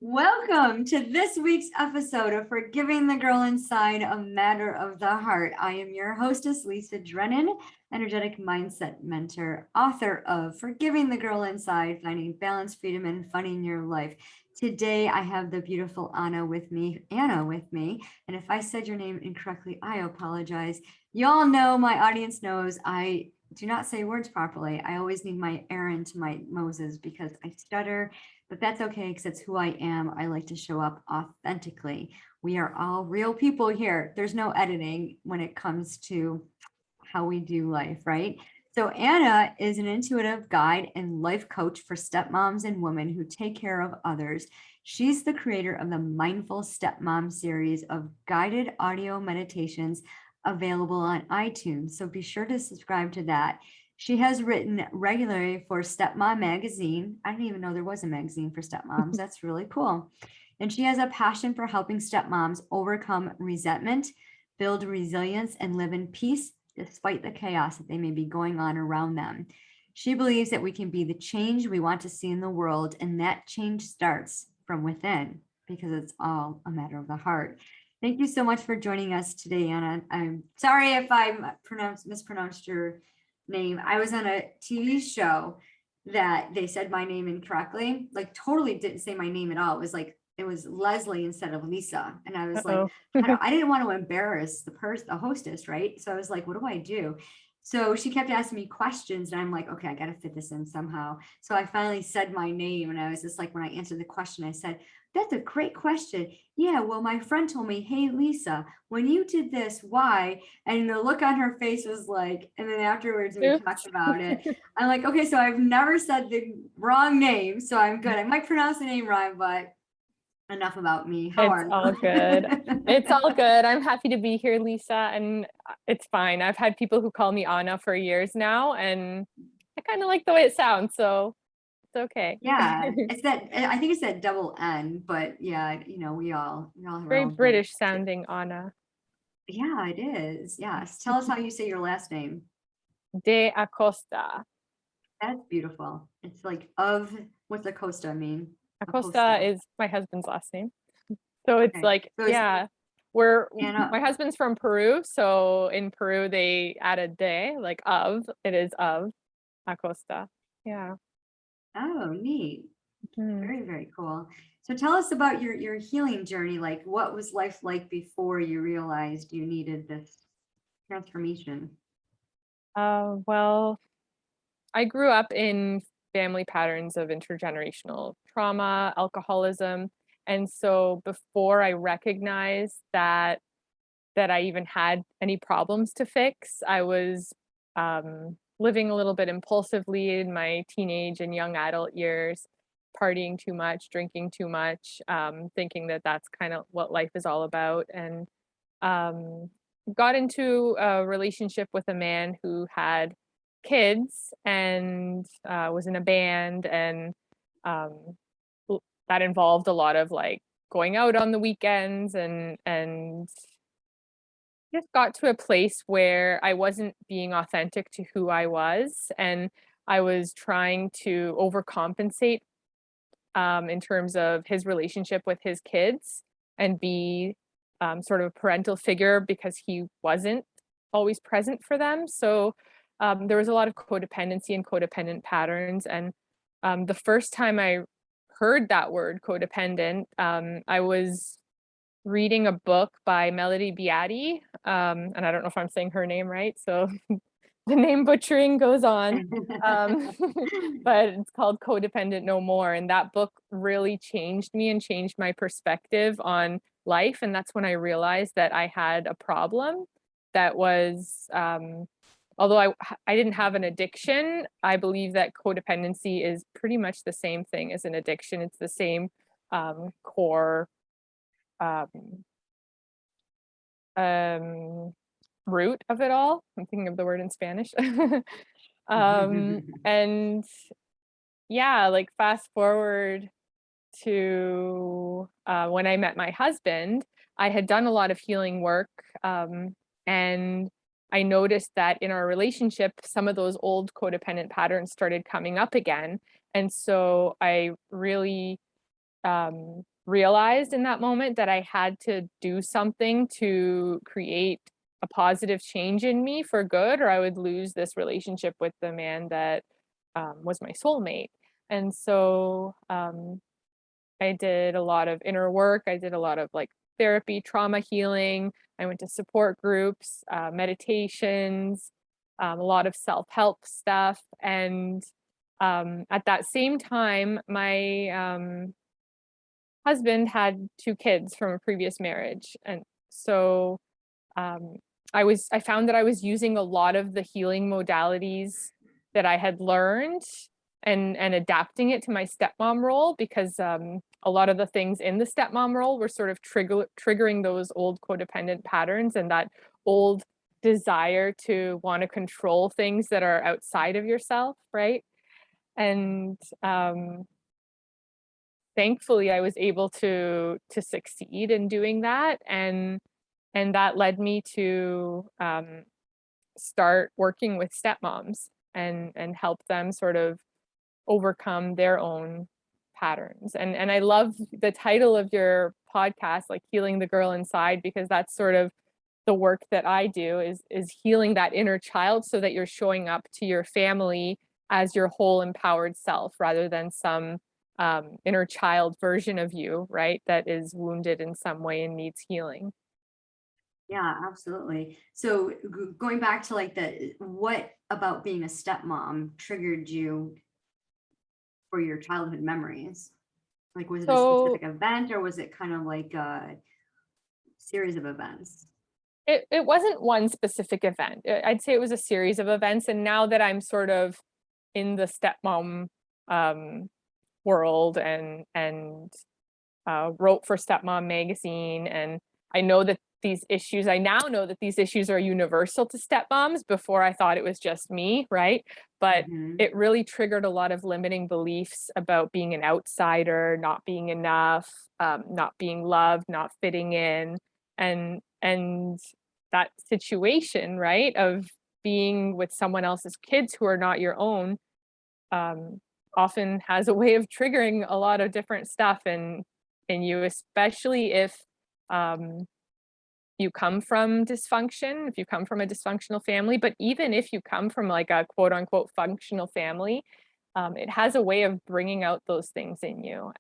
Welcome to this week's episode of Forgiving the Girl Inside, a Matter of the Heart. I am your hostess, Lisa Drennon, energetic mindset mentor, author of Forgiving the Girl Inside, Finding Balance, Freedom, and Fun in Your Life. Today, I have the beautiful Anna with me. And if I said your name incorrectly, I apologize. Y'all know, my audience knows, I do not say words properly. I always need my Aaron to my Moses because I stutter. But that's okay because it's who I am. I like to show up authentically. We are all real people here. There's no editing when it comes to how we do life, right? So Anna is an intuitive guide and life coach for stepmoms and women who take care of others. She's the creator of the Mindful Stepmom series of guided audio meditations available on iTunes. So be sure to subscribe to that. She has written regularly for Stepmom magazine. I didn't even know there was a magazine for stepmoms. That's really cool. And she has a passion for helping stepmoms overcome resentment, build resilience, and live in peace despite the chaos that they may be going on around them. She believes that we can be the change we want to see in the world, and that change starts from within because it's all a matter of the heart. Thank you so much for joining us today, Anna. I'm sorry if I mispronounced your name. I was on a TV show that they said my name incorrectly, like totally didn't say my name at all. It was Leslie instead of Lisa. And I was like, I didn't want to embarrass the hostess, right? So I was like, what do I do? So she kept asking me questions and I'm like, okay, I got to fit this in somehow. So I finally said my name and I was just like, when I answered the question, I said, that's a great question. Yeah, well, my friend told me, hey, Lisa, when you did this, why? And the look on her face was like, and then afterwards we talked about it. I'm like, okay, so I've never said the wrong name, so I'm good. I might pronounce the name wrong, but enough about me. How are you? It's all good. It's all good. I'm happy to be here, Lisa, and it's fine. I've had people who call me Anna for years now, and I kind of like the way it sounds, so it's okay. Yeah, I think it's that double N, but yeah, we all have our Very own thing. British sounding Anna. Yeah, it is. Yes. Tell us how you say your last name. De ACOSTA. That's beautiful. It's like what's ACOSTA mean? ACOSTA is my husband's last name. So it's Okay. like, So yeah, Anna. my husband's from Peru. So in Peru, they added de, like of, it is of ACOSTA. Yeah. Oh, neat. Mhm. Very, very cool. So tell us about your healing journey. Like, what was life like before you realized you needed this transformation? Well, I grew up in family patterns of intergenerational trauma, alcoholism. And so before I recognized that I even had any problems to fix, I was living a little bit impulsively in my teenage and young adult years, partying too much, drinking too much, thinking that that's kind of what life is all about. And um, got into a relationship with a man who had kids and was in a band, and um, that involved a lot of like going out on the weekends, and just got to a place where I wasn't being authentic to who I was, and I was trying to overcompensate in terms of his relationship with his kids and be sort of a parental figure because he wasn't always present for them. So there was a lot of codependency and codependent patterns. And the first time I heard that word codependent, I was reading a book by Melody Beatty. And I don't know if I'm saying her name right. So the name butchering goes on. But it's called Codependent No More. And that book really changed me and changed my perspective on life. And that's when I realized that I had a problem that was, although I didn't have an addiction, I believe that codependency is pretty much the same thing as an addiction. It's the same core um, um, root of it all. I'm thinking of the word in Spanish. And yeah, like fast forward to when I met my husband, I had done a lot of healing work. And I noticed that in our relationship, some of those old codependent patterns started coming up again. And so I really realized in that moment that I had to do something to create a positive change in me for good, or I would lose this relationship with the man that was my soulmate. And so I did a lot of inner work. I did a lot of like therapy, trauma healing. I went to support groups, meditations, a lot of self-help stuff. And at that same time, my husband had 2 kids from a previous marriage. And so um, I found that I was using a lot of the healing modalities that I had learned and adapting it to my stepmom role, because a lot of the things in the stepmom role were sort of triggering those old codependent patterns and that old desire to want to control things that are outside of yourself, right? And thankfully I was able to succeed in doing that, and that led me to start working with stepmoms and help them sort of overcome their own patterns. And I love the title of your podcast, like Healing the Girl Inside, because that's sort of the work that I do is healing that inner child so that you're showing up to your family as your whole empowered self rather than some inner child version of you, right? That is wounded in some way and needs healing. Yeah, absolutely. So going back to like what about being a stepmom triggered you for your childhood memories? Like, was it a So specific event or was it kind of like a series of events? it wasn't one specific event. I'd say it was a series of events. And now that I'm sort of in the stepmom um, world and wrote for Stepmom magazine, and I now know that these issues are universal to stepmoms. Before I thought it was just me, right? But Hmm. it really triggered a lot of limiting beliefs about being an outsider, not being enough, not being loved, not fitting in, and that situation, right, of being with someone else's kids who are not your own, um, often has a way of triggering a lot of different stuff in you, especially if um, you come from dysfunction, if you come from a dysfunctional family. But even if you come from like a quote unquote functional family, it has a way of bringing out those things in you.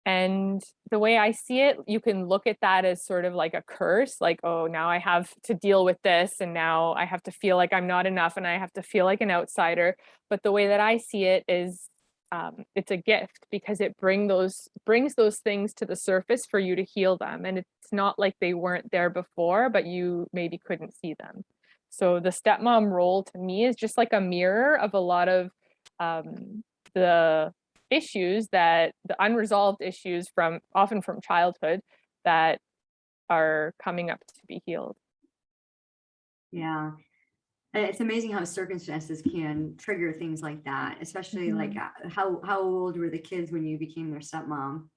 And the way I see it, you can look at that as sort of like a curse, like, oh, now I have to deal with this, and now I have to feel like I'm not enough, and I have to feel like an outsider. But the way that I see it is, it's a gift because it brings those things to the surface for you to heal them. And it's not like they weren't there before, but you maybe couldn't see them. So the stepmom role to me is just like a mirror of a lot of um, the issues, that the unresolved issues from often from childhood, that are coming up to be healed. Yeah. And it's amazing how circumstances can trigger things like that, especially like Mhm. how old were the kids when you became their stepmom?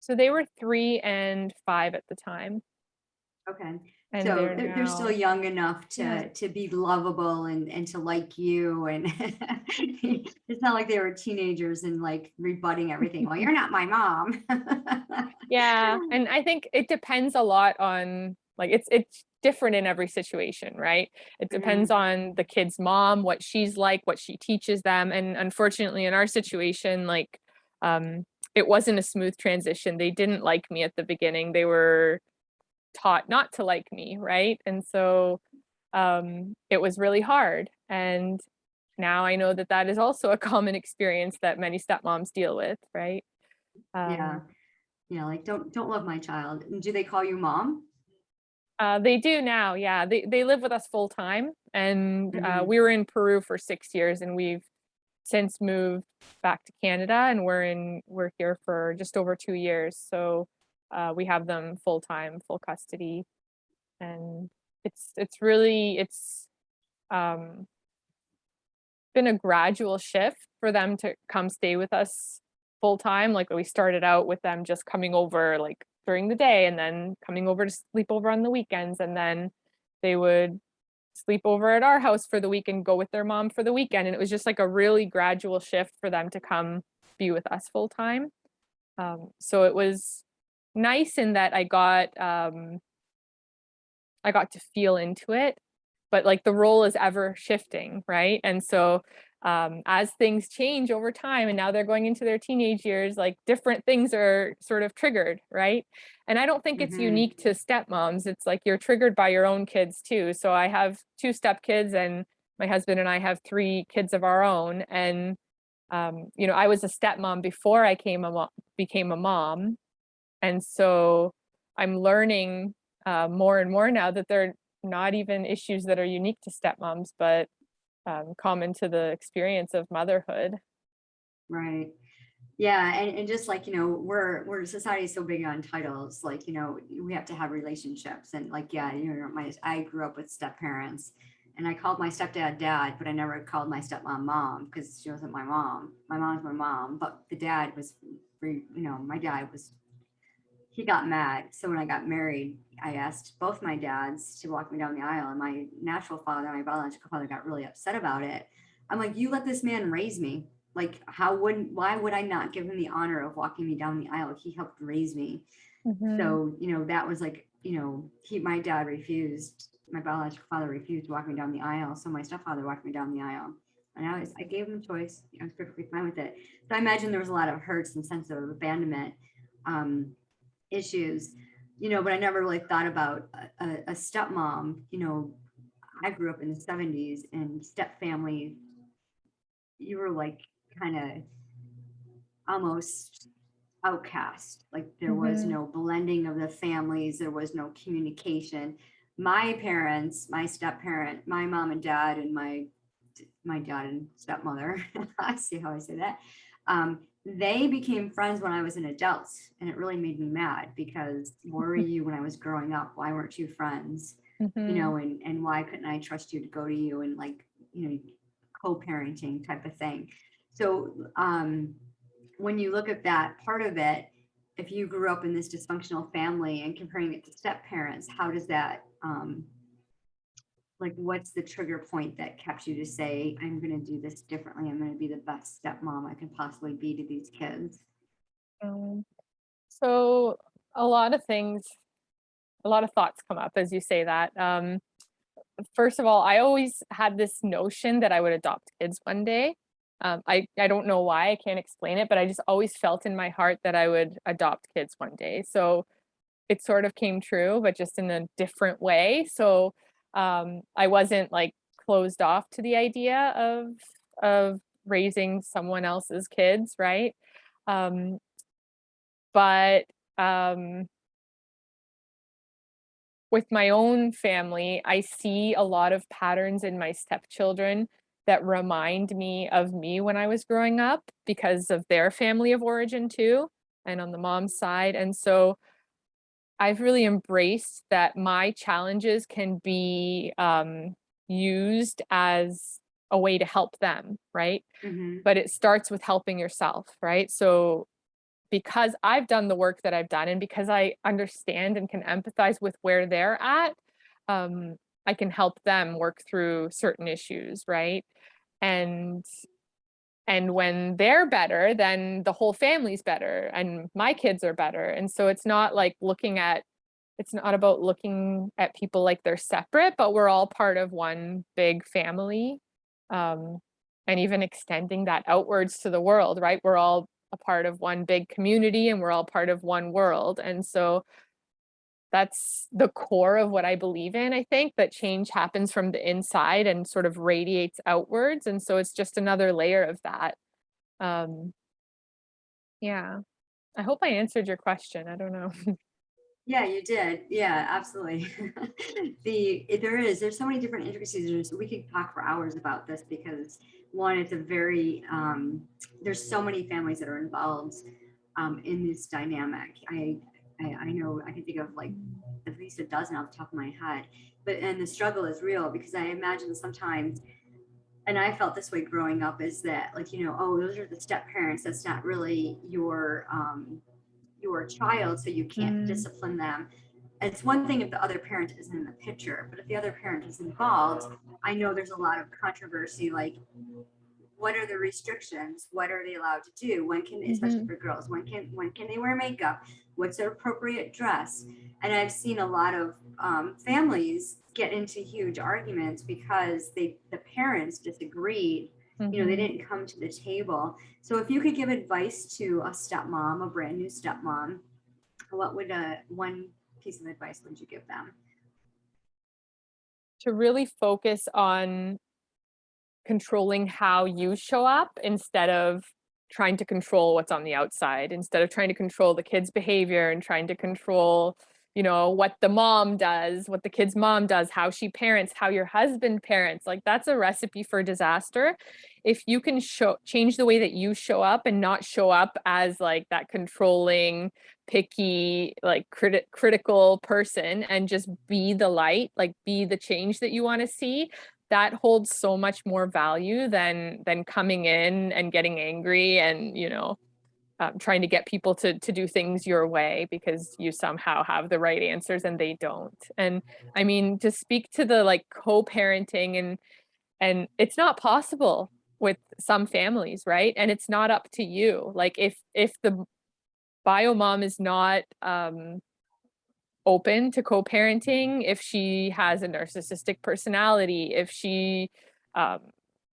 So they were 3 and 5 at the time, Okay. and So they're they're still now, young enough yeah. to be lovable and to like you. And it's not like they were teenagers and like rebutting everything. Well, you're not my mom. Yeah, and I think it depends a lot on, like, it's different in every situation, right? It depends Mhm. on the kid's mom, what she's like, what she teaches them, and unfortunately in our situation, like, um, it wasn't a smooth transition. They didn't like me at the beginning. They were taught not to like me, right? And so, it was really hard, and now I know that that is also a common experience that many stepmoms deal with, right? Yeah. Um Yeah. Like don't love my child. And do they call you mom? They do now, yeah. They live with us full time, and Mhm. we were in Peru for 6 years, and we've since moved back to Canada, and we're here for just over 2 years. So we have them full time, full custody, and it's um, been a gradual shift for them to come stay with us full time. Like, we started out with them just coming over like during the day and then coming over to sleep over on the weekends, and then they would sleep over at our house for the week and go with their mom for the weekend. And it was just like a really gradual shift for them to come be with us full time. So it was nice in that I got to feel into it, but like the role is ever shifting, right? And so as things change over time and now they're going into their teenage years, like different things are sort of triggered, right? And I don't think it's Mm-hmm. unique to stepmoms. It's like you're triggered by your own kids too. So I have 2 stepkids and my husband and I have 3 kids of our own. And you know, I was a stepmom before I became a mom. And so I'm learning more and more now that they're not even issues that are unique to stepmoms, but common to the experience of motherhood. Right. Yeah, and just like, we're society is so big on titles, like, we have to have relationships and like, yeah, I grew up with step parents and I called my stepdad dad, but I never called my stepmom mom because she wasn't my mom. My mom's my mom, but the dad was, my dad was, he got mad. So when I got married, I asked both my dads to walk me down the aisle, and my natural father, my biological father, got really upset about it. I'm like, you let this man raise me. Like, why would I not give him the honor of walking me down the aisle? He helped raise me. Hmm. So, that was like, my dad refused, my biological father refused to walk me down the aisle. So my stepfather walked me down the aisle. And I gave him a choice. I was perfectly fine with it. So I imagine there was a lot of hurts and sense of abandonment. Um, Issues, but I never really thought about a stepmom. I grew up in the 70s and step family, you were like kind of almost outcast. Like there was Hmm. no blending of the families, there was no communication. My parents, my step parent, my mom and dad, and my dad and stepmother, I see how I say that. They became friends when I was an adult, and it really made me mad because where were you when I was growing up? Why weren't you friends? Hmm. And why couldn't I trust you to go to you and like, co-parenting type of thing. So when you look at that part of it, if you grew up in this dysfunctional family and comparing it to step parents, how does that like what's the trigger point that kept you to say, I'm going to do this differently, I'm going to be the best stepmom I can possibly be to these kids? So a lot of things, a lot of thoughts come up as you say that. First of all, I always had this notion that I would adopt kids one day. I don't know why, I can't explain it, but I just always felt in my heart that I would adopt kids one day. So it sort of came true, but just in a different way. So I wasn't like closed off to the idea of raising someone else's kids, right? Um, but with my own family, I see a lot of patterns in my stepchildren that remind me of me when I was growing up because of their family of origin too, and on the mom's side. And so I've really embraced that my challenges can be used as a way to help them, right? Mm-hmm. But it starts with helping yourself, right? So because I've done the work that I've done and because I understand and can empathize with where they're at, um, I can help them work through certain issues, right? And and when they're better, then the whole family's better and my kids are better. And so it's not about looking at people like they're separate, but we're all part of one big family. Um, and even extending that outwards to the world, right? We're all a part of one big community and we're all part of one world. And so that's the core of what I believe in. I think that change happens from the inside and sort of radiates outwards. And so it's just another layer of that. Um, yeah. I hope I answered your question. I don't know. Yeah, you did. Yeah, absolutely. There's so many different intricacies. We could talk for hours about this because one, it's a very there's so many families that are involved in this dynamic. I know I can think of like at least a dozen off the top of my head, but and the struggle is real because I imagine sometimes, and I felt this way growing up, is that like oh, those are the step parents. That's not really your child, so you can't Mm, discipline them. It's one thing if the other parent isn't in the picture, but if the other parent is involved, I know there's a lot of controversy, like what are the restrictions? What are they allowed to do? When can, especially Mhm. for girls, when can they wear makeup? What's their appropriate dress? And I've seen a lot of families get into huge arguments because the parents disagreed. You know, they Mhm. didn't come to the table. So if you could give advice to a stepmom, a brand new stepmom, what would one piece of advice would you give them? To really focus on controlling how you show up instead of trying to control what's on the outside, instead of trying to control the kid's behavior and trying to control, what the mom does, what the kid's mom does, how she parents, how your husband parents. Like that's a recipe for disaster. If you can change the way that you show up and not show up as like that controlling, picky, like critical person and just be the light, like be the change that you want to see, that holds so much more value than coming in and getting angry and trying to get people to do things your way because you somehow have the right answers and they don't. And I mean, to speak to the like co-parenting, and it's not possible with some families, right? And it's not up to you. Like if the bio mom is not open to co-parenting, if she has a narcissistic personality, if she um,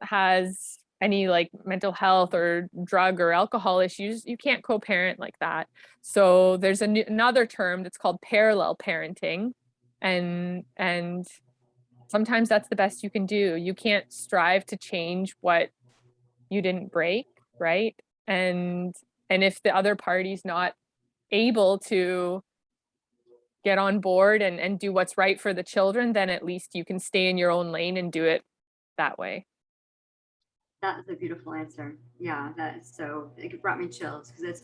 has any like mental health or drug or alcohol issues, you can't co-parent like that. So there's another term that's called parallel parenting, and sometimes that's the best you can do. You can't strive to change what you didn't break, right? And and if the other party's not able to get on board and do what's right for the children, then at least you can stay in your own lane and do it that way. That is a beautiful answer. Yeah, that's so, it brought me chills because it's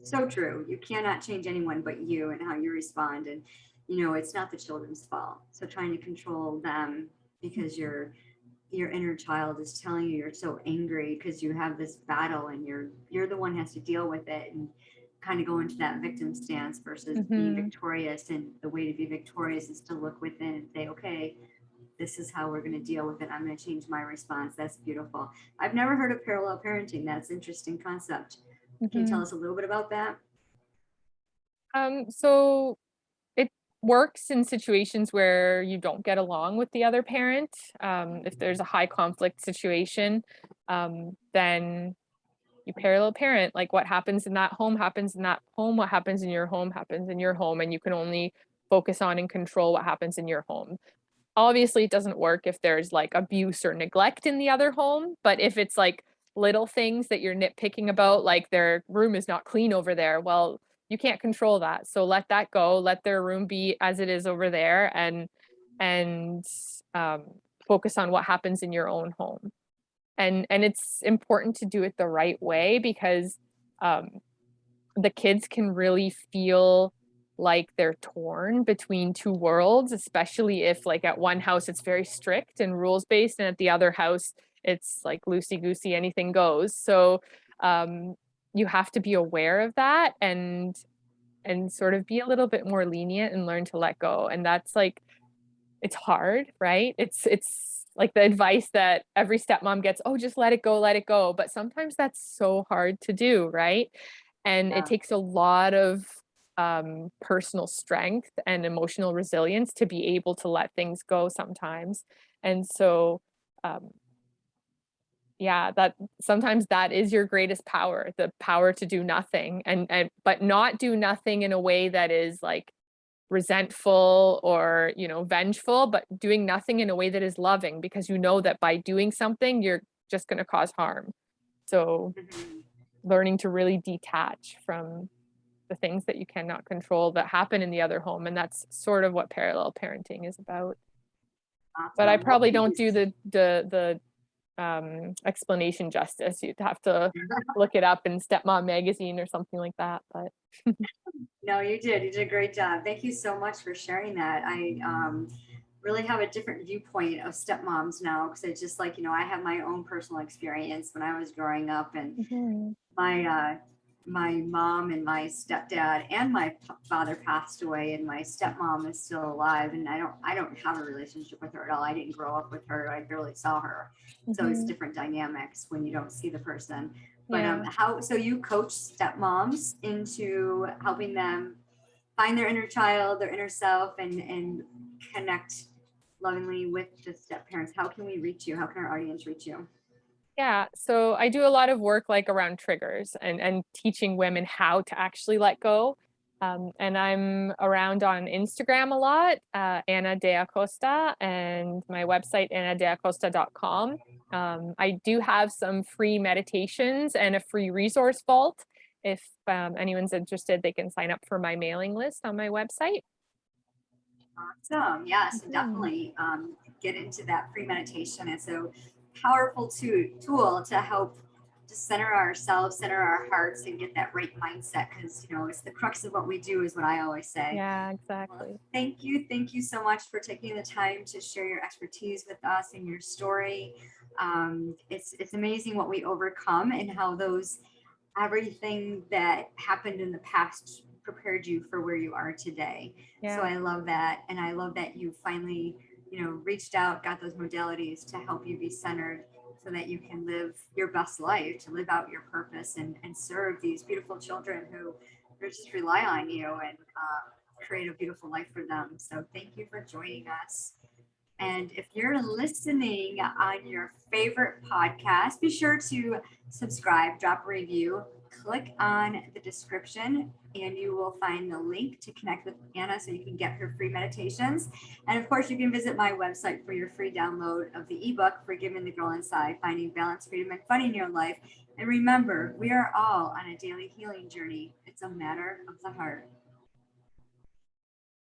so true. You cannot change anyone but you and how you respond. And, you know, it's not the children's fault. So trying to control them because your inner child is telling you you're so angry because you have this battle and you're the one who has to deal with it and kind of go into that victim stance versus being Mhm. victorious. And the way to be victorious is to look within and say, okay, this is how we're going to deal with it. I'm going to change my response. That's beautiful. I've never heard of parallel parenting. That's an interesting concept. Can you tell Mhm. us a little bit about that? So it works in situations where you don't get along with the other parent. If there's a high conflict situation, then you parallel parent. Like what happens in that home happens in that home. What happens in your home happens in your home, and you can only focus on and control what happens in your home. Obviously, it doesn't work if there's like abuse or neglect in the other home, but if it's like little things that you're nitpicking about, like their room is not clean over there, well, you can't control that. So let that go. Let their room be as it is over there, and um, focus on what happens in your own home. And it's important to do it the right way because um, the kids can really feel like they're torn between two worlds, especially if like at one house it's very strict and rules based, and at the other house it's like loosey goosey, anything goes. So um, you have to be aware of that and sort of be a little bit more lenient and learn to let go. And that's like it's hard, right? It's like the advice that every stepmom gets, "Oh, just let it go, let it go." But sometimes that's so hard to do, right? And it Yeah. takes a lot of personal strength and emotional resilience to be able to let things go sometimes. And so, um, yeah, that sometimes that is your greatest power, the power to do nothing, and but not do nothing in a way that is like resentful or vengeful, but doing nothing in a way that is loving, because you know that by doing something you're just going to cause harm. So Mhm. learning to really detach from the things that you cannot control that happen in the other home, and that's sort of what parallel parenting is about. But I Awesome. Well, probably thank don't you. do the explanation justice. You'd have to look it up in Stepmom magazine or something like that, but No, you did. You did a great job. Thank you so much for sharing that. I really have a different viewpoint of stepmoms now because it's just like, you know, I have my own personal experience when I was growing up and Mhm. my my mom and my stepdad and my father passed away, and my stepmom is still alive, and I don't have a relationship with her at all. I didn't grow up with her. I barely saw her. So it's Mhm. different dynamics when you don't see the person. But Yeah. how so you coach stepmoms into helping them find their inner child, their inner self, and connect lovingly with the step parents. How can we reach you? How can our audience reach you? Yeah, so I do a lot of work like around triggers and teaching women how to actually let go. And I'm around on Instagram a lot, Anna de Acosta, and my website, annadeacosta.com. I do have some free meditations and a free resource vault. If anyone's interested, they can sign up for my mailing list on my website. Awesome. Yes, and Mhm. definitely get into that free meditation. It's a powerful tool to help to center ourselves, center our hearts, and get that right mindset. Because it's the crux of what we do, is what I always say. Yeah, Well, exactly. thank you so much for taking the time to share your expertise with us and your story. It's amazing what we overcome and how those everything that happened in the past prepared you for where you are today. So Yeah. I love that. And I love that you finally, reached out, got those modalities to help you be centered so that you can live your best life, to live out your purpose and serve these beautiful children who just rely on you and create a beautiful life for them. So thank you for joining us. And if you're listening on your favorite podcast, be sure to subscribe, drop a review, click on the description, and you will find the link to connect with Anna so you can get her free meditations. And of course, you can visit my website for your free download of the ebook, Forgiving the Girl Inside, Finding Balance, Freedom, and Fun in Your Life. And remember, we are all on a daily healing journey. It's a matter of the heart.